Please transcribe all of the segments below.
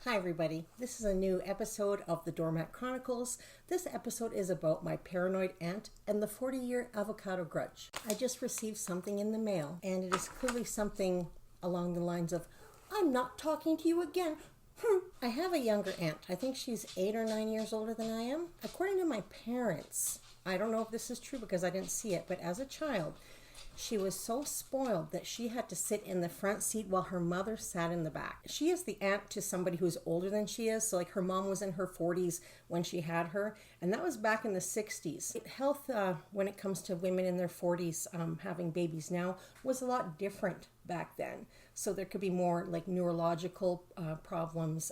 Hi everybody, this is a new episode of the Doormat Chronicles. This episode is about my paranoid aunt and the 40-year avocado grudge. I just received something in the mail and it is clearly something along the lines of, I'm not talking to you again. I have a younger aunt. I think she's 8 or 9 years older than I am. According to my parents, I don't know if this is true because I didn't see it, but as a child, she was so spoiled that she had to sit in the front seat while her mother sat in the back. She is the aunt to somebody who's older than she is. So like her mom was in her 40s when she had her. And that was back in the 60s. Health, when it comes to women in their 40s having babies now, was a lot different back then. So there could be more like neurological problems,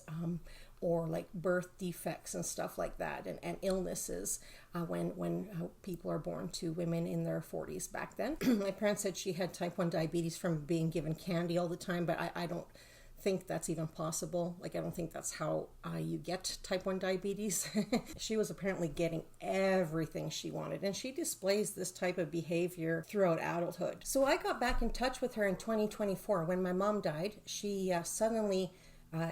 or like birth defects and stuff like that, and illnesses when people are born to women in their 40s back then. My parents said she had type 1 diabetes from being given candy all the time, but I don't think that's even possible. Like, I don't think that's how you get type 1 diabetes. She was apparently getting everything she wanted, and she displays this type of behavior throughout adulthood. So I got back in touch with her in 2024 when my mom died. She suddenly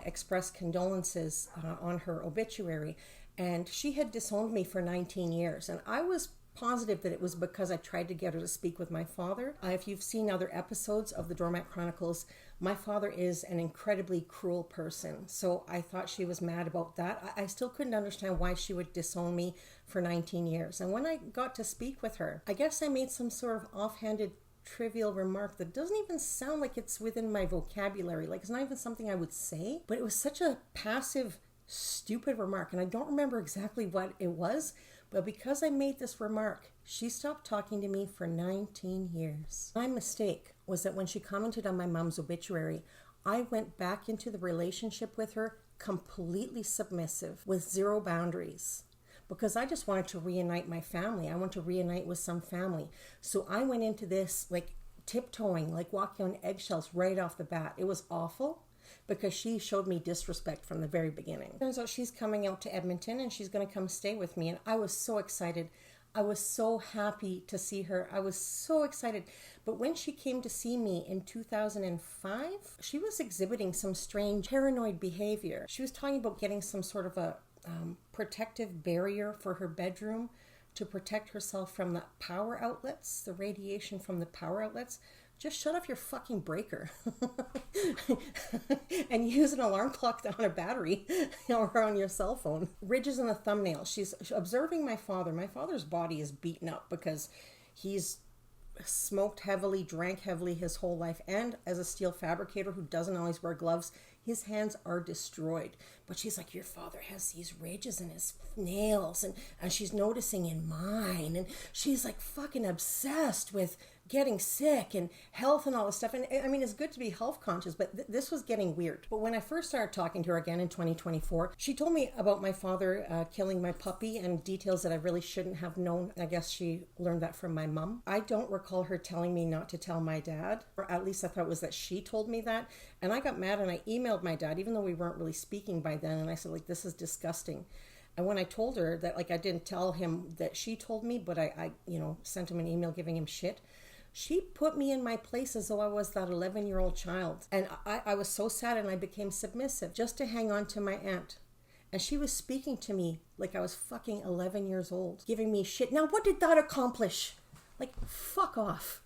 expressed condolences on her obituary, and she had disowned me for 19 years, and I was positive that it was because I tried to get her to speak with my father. If you've seen other episodes of the Doormat Chronicles, my father is an incredibly cruel person, so I thought she was mad about that. I still couldn't understand why she would disown me for 19 years, and when I got to speak with her, I guess I made some sort of offhanded trivial remark that doesn't even sound like it's within my vocabulary. Like, it's not even something I would say, but it was such a passive, stupid remark, and I don't remember exactly what it was, but because I made this remark, she stopped talking to me for 19 years. My mistake was that when she commented on my mom's obituary, I went back into the relationship with her completely submissive with zero boundaries, because I just wanted to reunite my family. I want to reunite with some family. So I went into this like tiptoeing, like walking on eggshells right off the bat. It was awful because she showed me disrespect from the very beginning. Turns out she's coming out to Edmonton and she's going to come stay with me. And I was so excited. I was so happy to see her. I was so excited. But when she came to see me in 2005, she was exhibiting some strange paranoid behavior. She was talking about getting some sort of a protective barrier for her bedroom to protect herself from the power outlets, the radiation from the power outlets. Just shut off your fucking breaker and use an alarm clock on a battery or on your cell phone. Ridges in the thumbnail. She's observing my father. My father's body is beaten up because he's smoked heavily, drank heavily his whole life, and as a steel fabricator who doesn't always wear gloves, his hands are destroyed. But she's like, your father has these ridges in his nails, and she's noticing in mine, and she's like fucking obsessed with getting sick and health and all this stuff. And I mean, it's good to be health conscious, but this was getting weird. But when I first started talking to her again in 2024, she told me about my father killing my puppy and details that I really shouldn't have known. I guess she learned that from my mom. I don't recall her telling me not to tell my dad, or at least I thought it was that she told me that. And I got mad and I emailed my dad, even though we weren't really speaking by then. And I said, like, this is disgusting. And when I told her that, like, I didn't tell him that she told me, but I sent him an email giving him shit, she put me in my place as though I was that 11-year-old child. And I was so sad, and I became submissive just to hang on to my aunt. And she was speaking to me like I was fucking 11 years old, giving me shit. Now, what did that accomplish? Like, fuck off.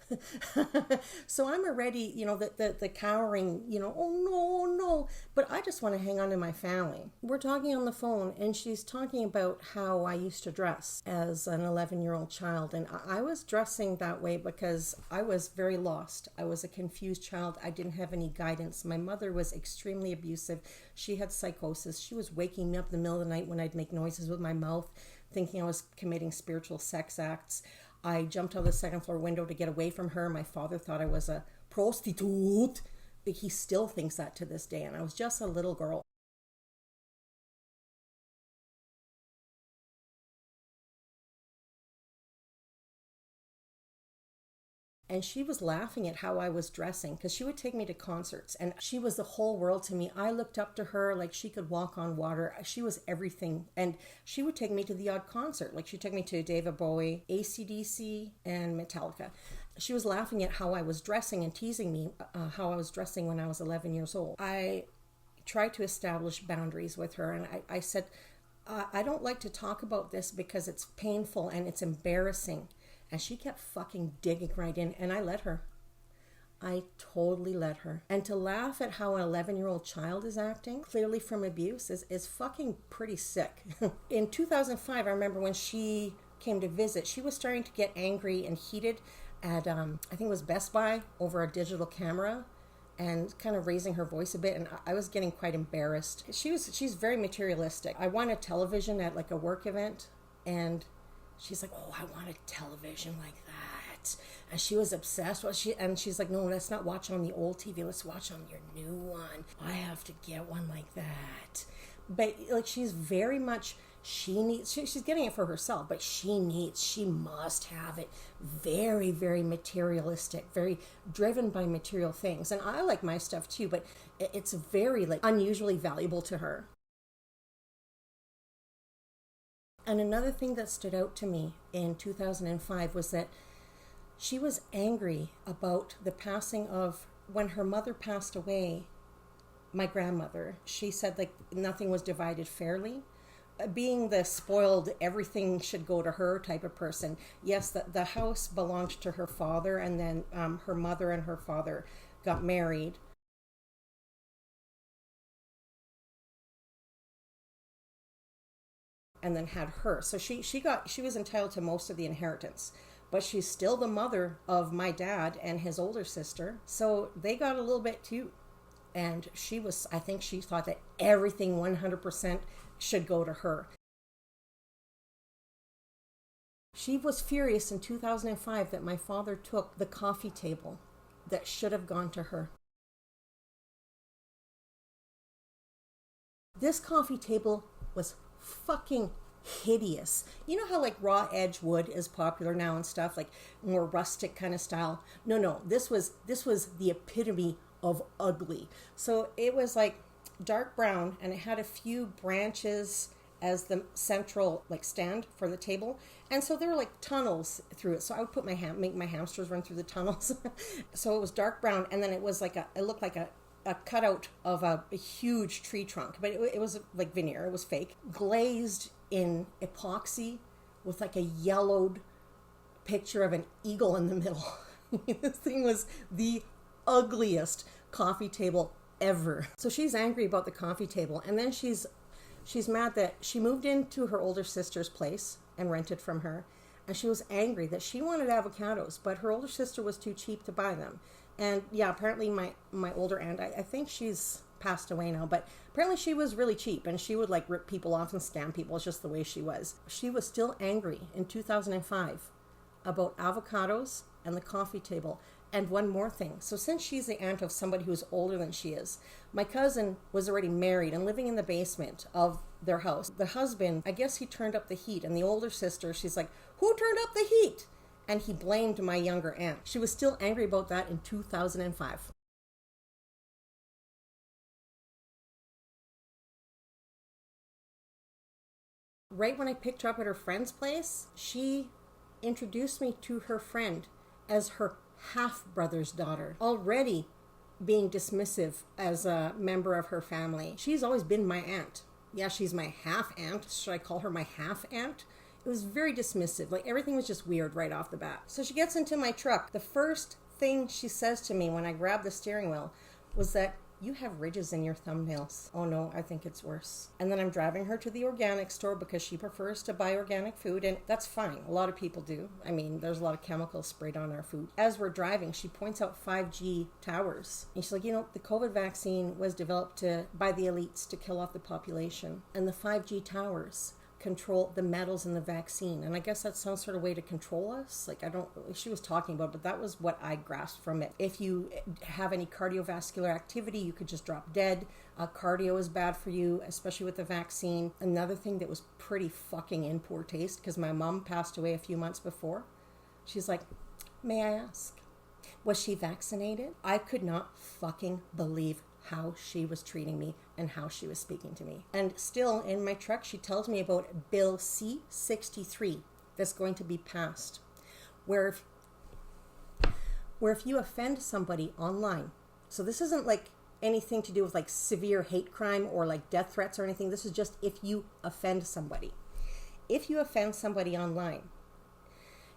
So I'm already, the cowering, oh no. But I just want to hang on to my family. We're talking on the phone, and she's talking about how I used to dress as an 11-year-old child. And I was dressing that way because I was very lost. I was a confused child. I didn't have any guidance. My mother was extremely abusive. She had psychosis. She was waking me up in the middle of the night when I'd make noises with my mouth, thinking I was committing spiritual sex acts. I jumped out of the second floor window to get away from her. My father thought I was a prostitute. He still thinks that to this day. And I was just a little girl. And she was laughing at how I was dressing because she would take me to concerts and she was the whole world to me. I looked up to her like she could walk on water. She was everything. And she would take me to the odd concert. Like she took me to David Bowie, AC/DC, and Metallica. She was laughing at how I was dressing and teasing me how I was dressing when I was 11 years old. I tried to establish boundaries with her. And I said, I don't like to talk about this because it's painful and it's embarrassing. And she kept fucking digging right in, and I let her. I totally let her. And to laugh at how an 11-year-old child is acting, clearly from abuse, is fucking pretty sick. In 2005, I remember when she came to visit, she was starting to get angry and heated at, I think it was Best Buy, over a digital camera, and kind of raising her voice a bit, and I was getting quite embarrassed. She's very materialistic. I won a television at like a work event, and she's like, oh, I want a television like that. And she was obsessed. She's like, no, let's not watch on the old TV. Let's watch on your new one. I have to get one like that. But like, she's very much, she's getting it for herself, but she must have it. Very, very materialistic, very driven by material things. And I like my stuff too, but it's very like unusually valuable to her. And another thing that stood out to me in 2005 was that she was angry about the passing of, when her mother passed away, my grandmother. She said like nothing was divided fairly. Being the spoiled, everything should go to her type of person. Yes, the house belonged to her father, and then her mother and her father got married. And then had her. So she was entitled to most of the inheritance. But she's still the mother of my dad and his older sister. So they got a little bit too. And I think she thought that everything 100% should go to her. She was furious in 2005 that my father took the coffee table that should have gone to her. This coffee table was fucking hideous. You know how like raw edge wood is popular now and stuff, like more rustic kind of style? No, this was the epitome of ugly. So it was like dark brown, and it had a few branches as the central like stand for the table, and so there were like tunnels through it. So I would put make my hamsters run through the tunnels. So it was dark brown, and then it looked like a cutout of a huge tree trunk, but it was like veneer. It was fake, glazed in epoxy with like a yellowed picture of an eagle in the middle. This thing was the ugliest coffee table ever. So she's angry about the coffee table, and then she's mad that she moved into her older sister's place and rented from her, and she was angry that she wanted avocados, but her older sister was too cheap to buy them. And yeah, apparently my older aunt, I think she's passed away now, but apparently she was really cheap, and she would like rip people off and scam people. It's just the way she was. She was still angry in 2005 about avocados and the coffee table. And one more thing. So since she's the aunt of somebody who's older than she is, my cousin was already married and living in the basement of their house. The husband, I guess he turned up the heat, and the older sister, she's like, who turned up the heat? And he blamed my younger aunt. She was still angry about that in 2005. Right when I picked her up at her friend's place, she introduced me to her friend as her half-brother's daughter, already being dismissive as a member of her family. She's always been my aunt. Yeah, she's my half-aunt. Should I call her my half-aunt? It was very dismissive. Like, everything was just weird right off the bat. So she gets into my truck. The first thing she says to me when I grab the steering wheel was that, you have ridges in your thumbnails. Oh no, I think it's worse. And then I'm driving her to the organic store because she prefers to buy organic food, and that's fine. A lot of people do. I mean, there's a lot of chemicals sprayed on our food. As we're driving, she points out 5G towers. And she's like, the COVID vaccine was developed by the elites to kill off the population. And the 5G towers control the metals in the vaccine. And I guess that's some sort of way to control us. Like, she was talking about, but that was what I grasped from it. If you have any cardiovascular activity, you could just drop dead. Cardio is bad for you, especially with the vaccine. Another thing that was pretty fucking in poor taste, because my mom passed away a few months before. She's like, may I ask, was she vaccinated? I could not fucking believe how she was treating me and how she was speaking to me. And still in my truck, she tells me about Bill C-63 that's going to be passed, where if you offend somebody online, so this isn't like anything to do with like severe hate crime or like death threats or anything. This is just if you offend somebody. If you offend somebody online,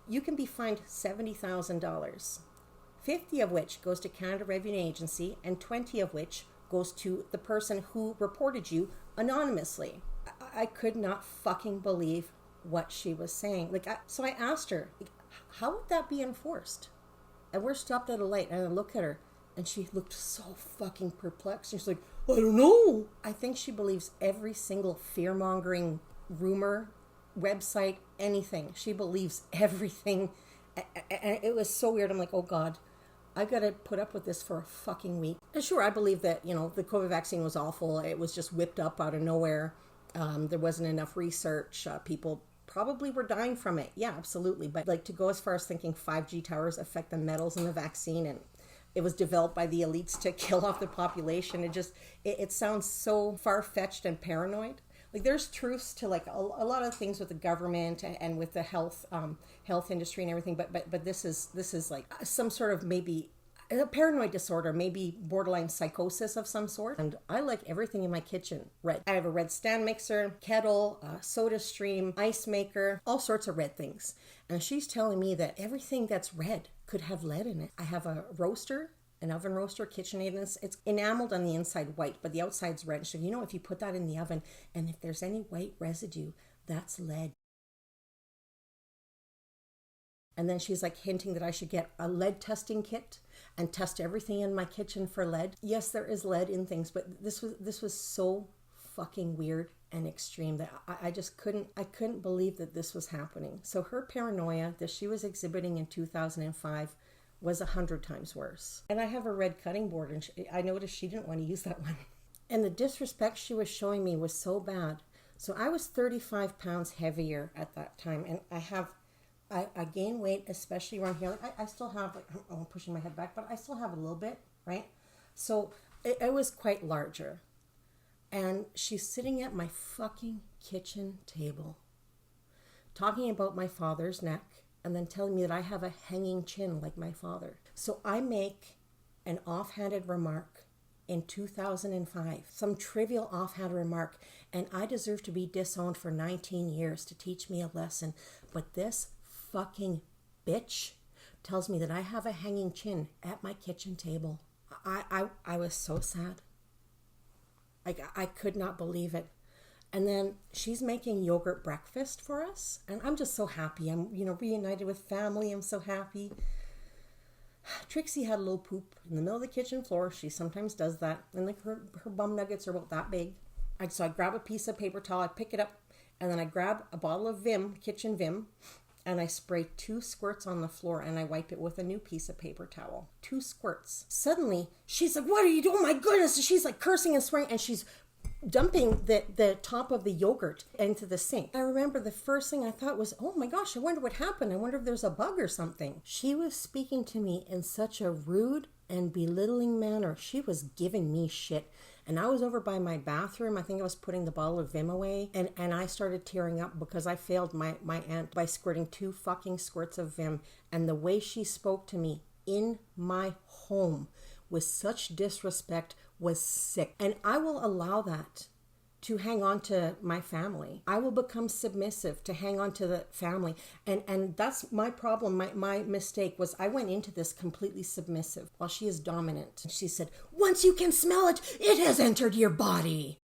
you can be fined $70,000, 50 of which goes to Canada Revenue Agency and 20 of which goes to the person who reported you anonymously. I could not fucking believe what she was saying. So I asked her, how would that be enforced? And we're stopped at a light and I look at her and she looked so fucking perplexed. She's like, I don't know. I think she believes every single fear-mongering rumor, website, anything. She believes everything. And it was so weird. I'm like, oh God, I've got to put up with this for a fucking week. And sure, I believe that, the COVID vaccine was awful. It was just whipped up out of nowhere. There wasn't enough research. People probably were dying from it. Yeah, absolutely. But like to go as far as thinking 5G towers affect the metals in the vaccine and it was developed by the elites to kill off the population. It sounds so far-fetched and paranoid. Like there's truths to like a lot of things with the government and with the health industry and everything. But this is like some sort of maybe a paranoid disorder, maybe borderline psychosis of some sort. And I like everything in my kitchen red. I have a red stand mixer, kettle, soda stream, ice maker, all sorts of red things. And she's telling me that everything that's red could have lead in it. I have a roaster, an oven roaster, KitchenAid, and it's enameled on the inside white, but the outside's red. So if you put that in the oven, and if there's any white residue, that's lead. And then she's like hinting that I should get a lead testing kit and test everything in my kitchen for lead. Yes, there is lead in things, but this was so fucking weird and extreme that I just couldn't believe that this was happening. So her paranoia that she was exhibiting in 2005 was 100 times worse. And I have a red cutting board and I noticed she didn't want to use that one. And the disrespect she was showing me was so bad. So I was 35 pounds heavier at that time, and I gain weight, especially around here. I still have, I'm pushing my head back, but I still have a little bit, right? So it was quite larger. And she's sitting at my fucking kitchen table, talking about my father's neck, and then telling me that I have a hanging chin like my father. So I make an offhanded remark in 2005, some trivial offhanded remark, and I deserve to be disowned for 19 years to teach me a lesson. But this fucking bitch tells me that I have a hanging chin at my kitchen table. I was so sad. I could not believe it. And then she's making yogurt breakfast for us, and I'm just so happy. I'm reunited with family. I'm so happy. Trixie had a little poop in the middle of the kitchen floor. She sometimes does that, and like her bum nuggets are about that big. So I grab a piece of paper towel, I pick it up, and then I grab a bottle of Vim, kitchen Vim, and I spray 2 squirts on the floor, and I wipe it with a new piece of paper towel. 2 squirts. Suddenly, she's like, what are you doing? Oh my goodness. And she's like cursing and swearing, and she's dumping the top of the yogurt into the sink. I remember the first thing I thought was, oh my gosh, I wonder what happened. I wonder if there's a bug or something. She was speaking to me in such a rude and belittling manner. She was giving me shit. And I was over by my bathroom. I think I was putting the bottle of Vim away. And I started tearing up because I failed my aunt by squirting 2 fucking squirts of Vim. And the way she spoke to me in my home with such disrespect was sick. And I will allow that to hang on to my family. I will become submissive to hang on to the family. And that's my problem. My mistake was I went into this completely submissive while she is dominant. She said, once you can smell it, it has entered your body.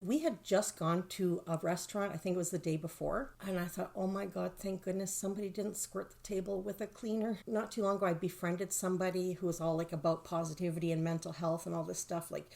We had just gone to a restaurant, I think it was the day before, and I thought, oh my God, thank goodness somebody didn't squirt the table with a cleaner. Not too long ago, I befriended somebody who was all like about positivity and mental health and all this stuff, like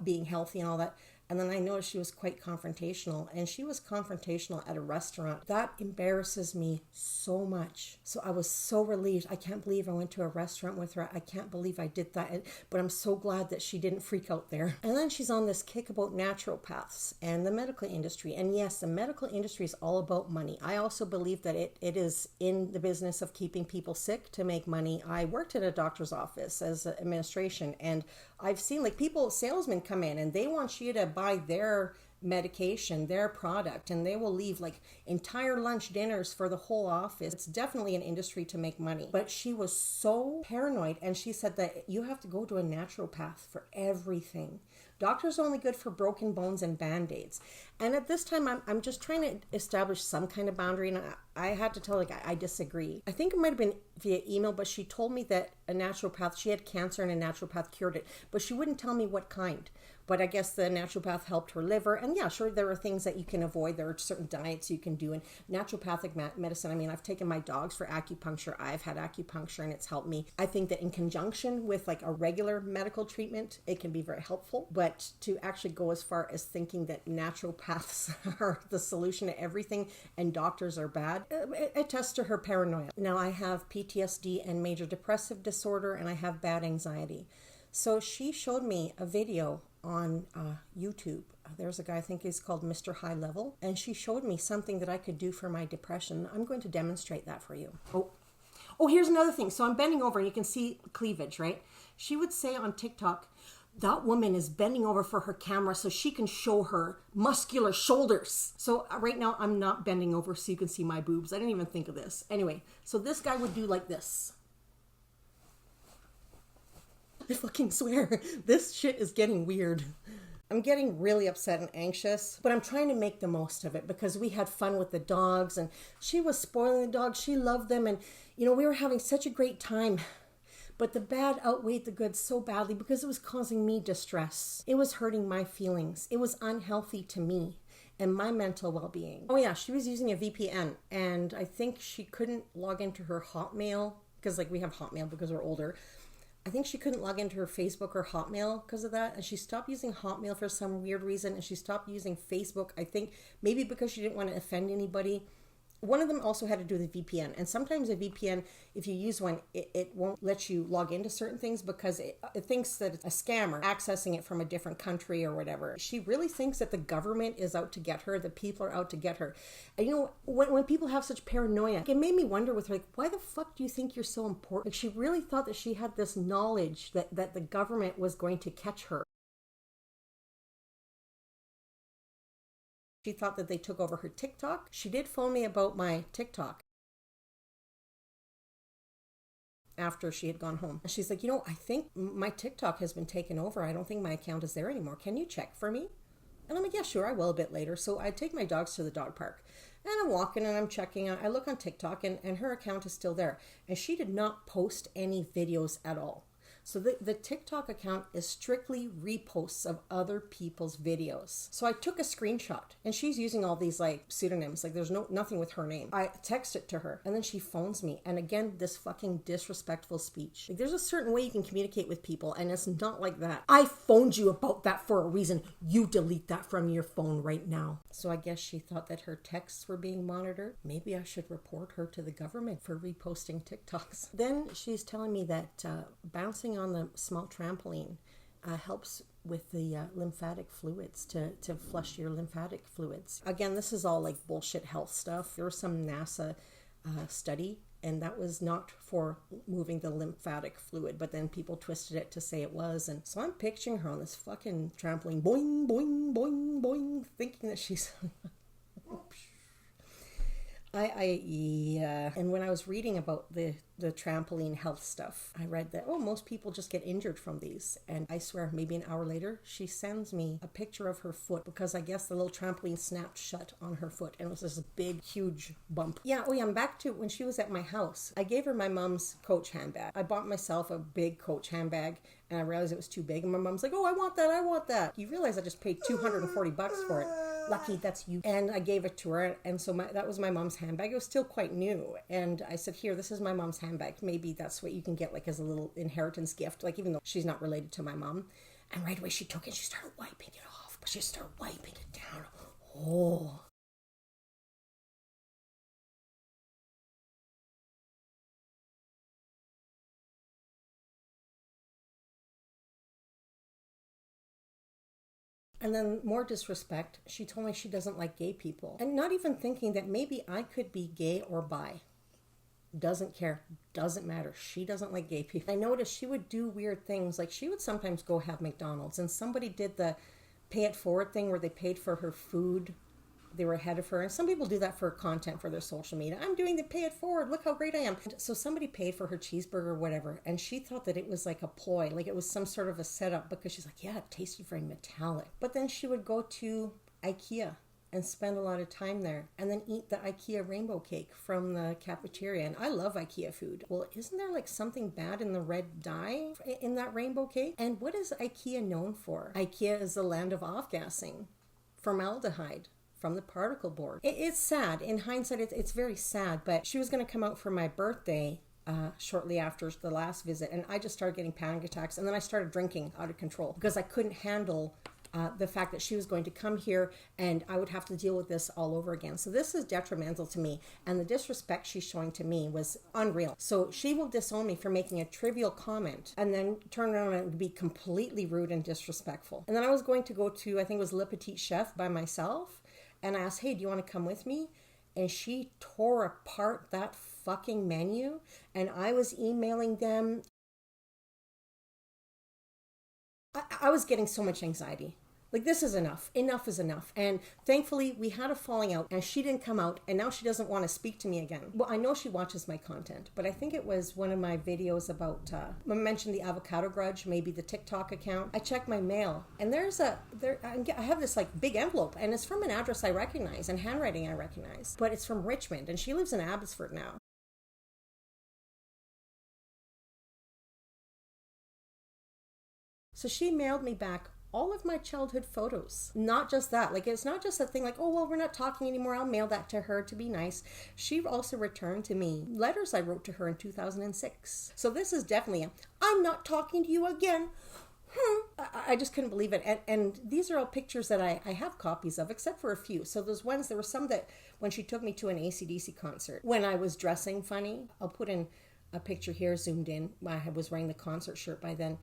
being healthy and all that. And then I noticed she was quite confrontational, and she was confrontational at a restaurant. That embarrasses me so much. So I was so relieved. I can't believe I went to a restaurant with her. I can't believe I did that. But I'm so glad that she didn't freak out there. And then she's on this kick about naturopaths and the medical industry. And yes, the medical industry is all about money. I also believe that it is in the business of keeping people sick to make money. I worked at a doctor's office as administration, and I've seen like salesmen come in and they want you to buy their medication, their product, and they will leave like entire lunch dinners for the whole office. It's definitely an industry to make money. But she was so paranoid, and she said that you have to go to a naturopath for everything. Doctors are only good for broken bones and band-aids. And at this time, I'm just trying to establish some kind of boundary. And I had to tell her, like, I disagree. I think it might have been via email, but she told me that a naturopath, she had cancer and a naturopath cured it. But she wouldn't tell me what kind. But I guess the naturopath helped her liver. And yeah, sure, there are things that you can avoid. There are certain diets you can do. And naturopathic medicine, I mean, I've taken my dogs for acupuncture. I've had acupuncture and it's helped me. I think that in conjunction with like a regular medical treatment, it can be very helpful. But to actually go as far as thinking that naturopaths are the solution to everything and doctors are bad, it attests to her paranoia. Now I have PTSD and major depressive disorder, and I have bad anxiety. So she showed me a video on YouTube. There's a guy, I think he's called Mr. High Level, and she showed me something that I could do for my depression. I'm going to demonstrate that for you. Oh, here's another thing. So I'm bending over and you can see cleavage, right? She would say on TikTok, that woman is bending over for her camera so she can show her muscular shoulders. So right now I'm not bending over so you can see my boobs. I didn't even think of this. Anyway, so this guy would do like this. I fucking swear, this shit is getting weird. I'm getting really upset and anxious, but I'm trying to make the most of it because we had fun with the dogs and she was spoiling the dogs. She loved them and, you know, we were having such a great time. But the bad outweighed the good so badly because it was causing me distress. It was hurting my feelings. It was unhealthy to me and my mental well-being. Oh yeah, she was using a VPN and I think she couldn't log into her Hotmail because like we have Hotmail because we're older. I think she couldn't log into her Facebook or Hotmail because of that. And she stopped using Hotmail for some weird reason. And she stopped using Facebook, I think maybe because she didn't want to offend anybody. One of them also had to do with a VPN. And sometimes a VPN, if you use one, it won't let you log into certain things because it thinks that it's a scammer accessing it from a different country or whatever. She really thinks that the government is out to get her, that people are out to get her. And you know, when people have such paranoia, it made me wonder with her, like, why the fuck do you think you're so important? Like, she really thought that she had this knowledge that the government was going to catch her. She thought that they took over her TikTok. She did phone me about my TikTok after she had gone home. She's like, you know, I think my TikTok has been taken over. I don't think my account is there anymore. Can you check for me? And I'm like, yeah, sure, I will a bit later. So I take my dogs to the dog park. And I'm walking and I'm checking. I look on TikTok and her account is still there. And she did not post any videos at all. So the TikTok account is strictly reposts of other people's videos. So I took a screenshot and she's using all these like pseudonyms. Like there's nothing with her name. I text it to her and then she phones me. And again, this fucking disrespectful speech. Like there's a certain way you can communicate with people and it's not like that. I phoned you about that for a reason. You delete that from your phone right now. So I guess she thought that her texts were being monitored. Maybe I should report her to the government for reposting TikToks. Then she's telling me that bouncing on the small trampoline helps with the lymphatic fluids to flush your lymphatic fluids. Again, this is all like bullshit health stuff. There was some NASA study and that was not for moving the lymphatic fluid, but then people twisted it to say it was. And so I'm picturing her on this fucking trampoline, boing, boing, boing, boing, thinking that she's yeah. And when I was reading about the trampoline health stuff, I read that, most people just get injured from these. And I swear, maybe an hour later, she sends me a picture of her foot because I guess the little trampoline snapped shut on her foot. And it was this big, huge bump. Yeah, I'm back to when she was at my house. I gave her my mom's Coach handbag. I bought myself a big Coach handbag and I realized it was too big. And my mom's like, I want that. You realize I just paid $240 for it. Lucky, that's you. And I gave it to her. And so that was my mom's handbag. It was still quite new. And I said, here, this is my mom's handbag. Maybe that's what you can get like as a little inheritance gift, like even though she's not related to my mom. And right away she took it and she started wiping it off. But she started wiping it down. Oh. And then more disrespect, she told me she doesn't like gay people. And not even thinking that maybe I could be gay or bi. Doesn't care. Doesn't matter. She doesn't like gay people. I noticed she would do weird things. Like she would sometimes go have McDonald's and somebody did the pay it forward thing where they paid for her food. They were ahead of her. And some people do that for content for their social media. I'm doing the pay it forward. Look how great I am. So somebody paid for her cheeseburger or whatever. And she thought that it was like a ploy, like it was some sort of a setup, because she's like, yeah, it tasted very metallic. But then she would go to IKEA and spend a lot of time there and then eat the IKEA rainbow cake from the cafeteria. And I love IKEA food. Well, isn't there like something bad in the red dye in that rainbow cake? And what is IKEA known for? IKEA is the land of off-gassing formaldehyde from the particle board. It's sad. In hindsight, it's very sad, but she was going to come out for my birthday shortly after the last visit, and I just started getting panic attacks, and then I started drinking out of control because I couldn't handle the fact that she was going to come here and I would have to deal with this all over again. So this is detrimental to me, and the disrespect she's showing to me was unreal. So she will disown me for making a trivial comment and then turn around and be completely rude and disrespectful. And then I was going to go to, I think it was Le Petit Chef by myself, and I asked, hey, do you want to come with me? And she tore apart that fucking menu, and I was emailing them. I was getting so much anxiety. Like, this is enough. Enough is enough. And thankfully, we had a falling out, and she didn't come out, and now she doesn't want to speak to me again. Well, I know she watches my content, but I think it was one of my videos about, I mentioned the avocado grudge, maybe the TikTok account. I checked my mail, and I have this like big envelope, and it's from an address I recognize and handwriting I recognize, but it's from Richmond, and she lives in Abbotsford now. So she mailed me back all of my childhood photos. Not just that, like, it's not just a thing like, oh, well, we're not talking anymore, I'll mail that to her to be nice. She also returned to me letters I wrote to her in 2006. So this is definitely I'm not talking to you again. I just couldn't believe it. And these are all pictures that I have copies of, except for a few. So there were some that when she took me to an AC/DC concert, when I was dressing funny, I'll put in a picture here zoomed in. I was wearing the concert shirt by then.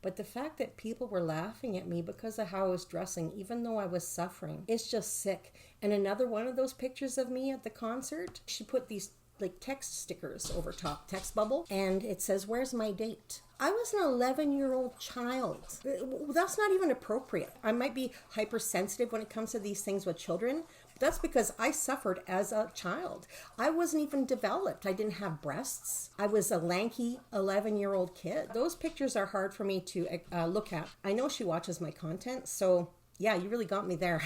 But the fact that people were laughing at me because of how I was dressing, even though I was suffering, it's just sick. And another one of those pictures of me at the concert, she put these like text stickers over top, text bubble, and it says, where's my date? I was an 11-year-old child. That's not even appropriate. I might be hypersensitive when it comes to these things with children. That's because I suffered as a child. I wasn't even developed. I didn't have breasts. I was a lanky 11-year-old kid. Those pictures are hard for me to look at. I know she watches my content, so yeah, you really got me there.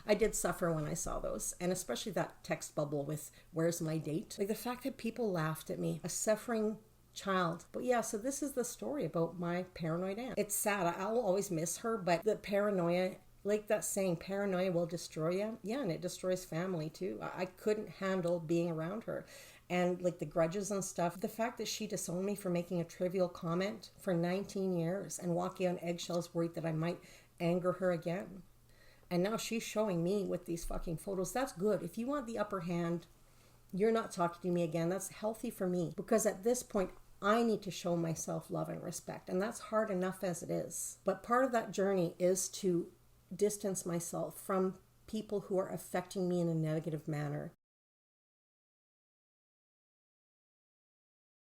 I did suffer when I saw those, and especially that text bubble with where's my date? Like the fact that people laughed at me, a suffering child. But yeah, so this is the story about my paranoid aunt. It's sad. I will always miss her, but the paranoia, like that saying, paranoia will destroy you. Yeah, and it destroys family too. I couldn't handle being around her. And like the grudges and stuff. The fact that she disowned me for making a trivial comment for 19 years and walking on eggshells worried that I might anger her again. And now she's showing me with these fucking photos. That's good. If you want the upper hand, you're not talking to me again. That's healthy for me. Because at this point, I need to show myself love and respect. And that's hard enough as it is. But part of that journey is to distance myself from people who are affecting me in a negative manner.